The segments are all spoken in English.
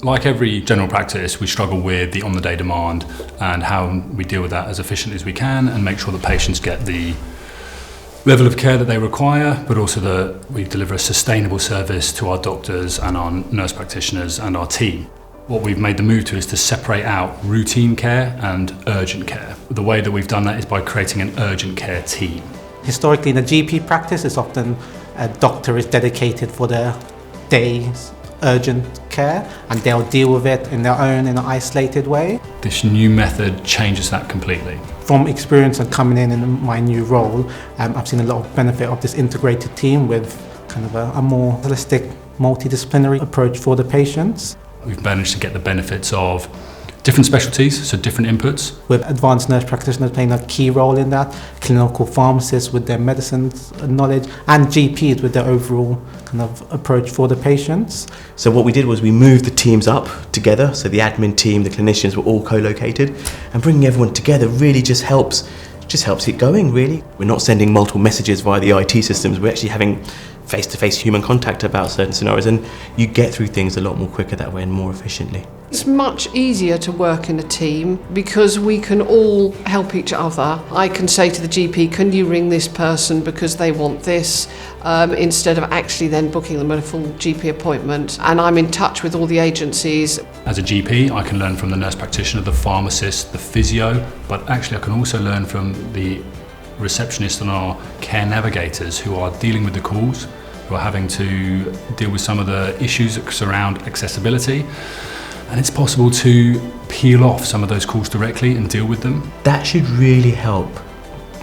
Like every general practice, we struggle with the on-the-day demand and how we deal with that as efficiently as we can and make sure that patients get the level of care that they require, but also that we deliver a sustainable service to our doctors and our nurse practitioners and our team. What we've made the move to is to separate out routine care and urgent care. The way that we've done that is by creating an urgent care team. Historically in the GP practice, it's often a doctor is dedicated for their day's urgent care and they'll deal with it in an isolated way. This new method changes that completely. From experience and coming in my new role, I've seen a lot of benefit of this integrated team with kind of a more holistic, multidisciplinary approach for the patients. We've managed to get the benefits of different specialties, so different inputs. With advanced nurse practitioners playing a key role in that, clinical pharmacists with their medicines knowledge, and GPs with their overall kind of approach for the patients. So what we did was we moved the teams up together, so the admin team, the clinicians were all co-located, and bringing everyone together really just helps it going, really. We're not sending multiple messages via the IT systems, we're actually having face-to-face human contact about certain scenarios, and you get through things a lot more quicker that way and more efficiently. It's much easier to work in a team because we can all help each other. I can say to the GP, can you ring this person because they want this, instead of actually then booking them a full GP appointment. And I'm in touch with all the agencies. As a GP, I can learn from the nurse practitioner, the pharmacist, the physio, but actually I can also learn from the receptionists and our care navigators who are dealing with the calls, who are having to deal with some of the issues that surround accessibility. And it's possible to peel off some of those calls directly and deal with them. That should really help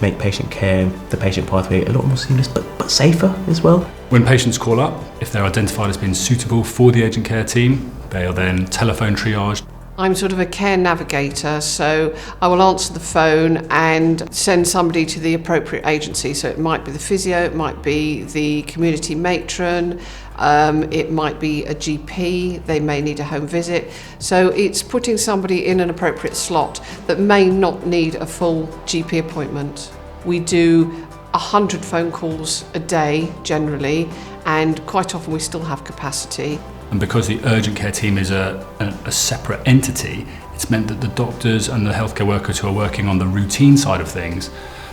make patient care, the patient pathway, a lot more seamless, but safer as well. When patients call up, if they're identified as being suitable for the urgent care team, they are then telephone triaged. I'm sort of a care navigator, so I will answer the phone and send somebody to the appropriate agency. So it might be the physio, it might be the community matron, it might be a GP, they may need a home visit. So it's putting somebody in an appropriate slot that may not need a full GP appointment. We do 100 phone calls a day generally, and quite often we still have capacity. And because the urgent care team is a separate entity, it's meant that the doctors and the healthcare workers who are working on the routine side of things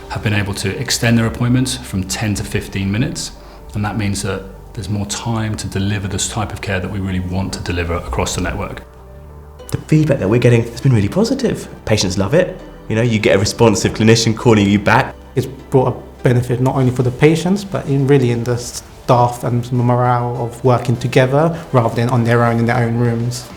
have been able to extend their appointments from 10 to 15 minutes. And that means that there's more time to deliver this type of care that we really want to deliver across the network. The feedback that we're getting has been really positive. Patients love it. You know, you get a responsive clinician calling you back. It's brought a benefit not only for the patients, but in the staff and morale of working together rather than on their own in their own rooms.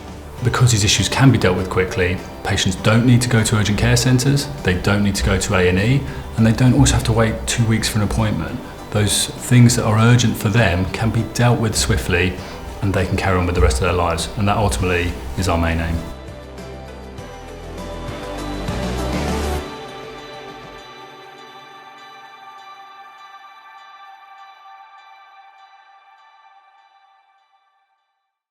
Because these issues can be dealt with quickly, patients don't need to go to urgent care centres, they don't need to go to A&E, and they don't also have to wait 2 weeks for an appointment. Those things that are urgent for them can be dealt with swiftly and they can carry on with the rest of their lives, and that ultimately is our main aim.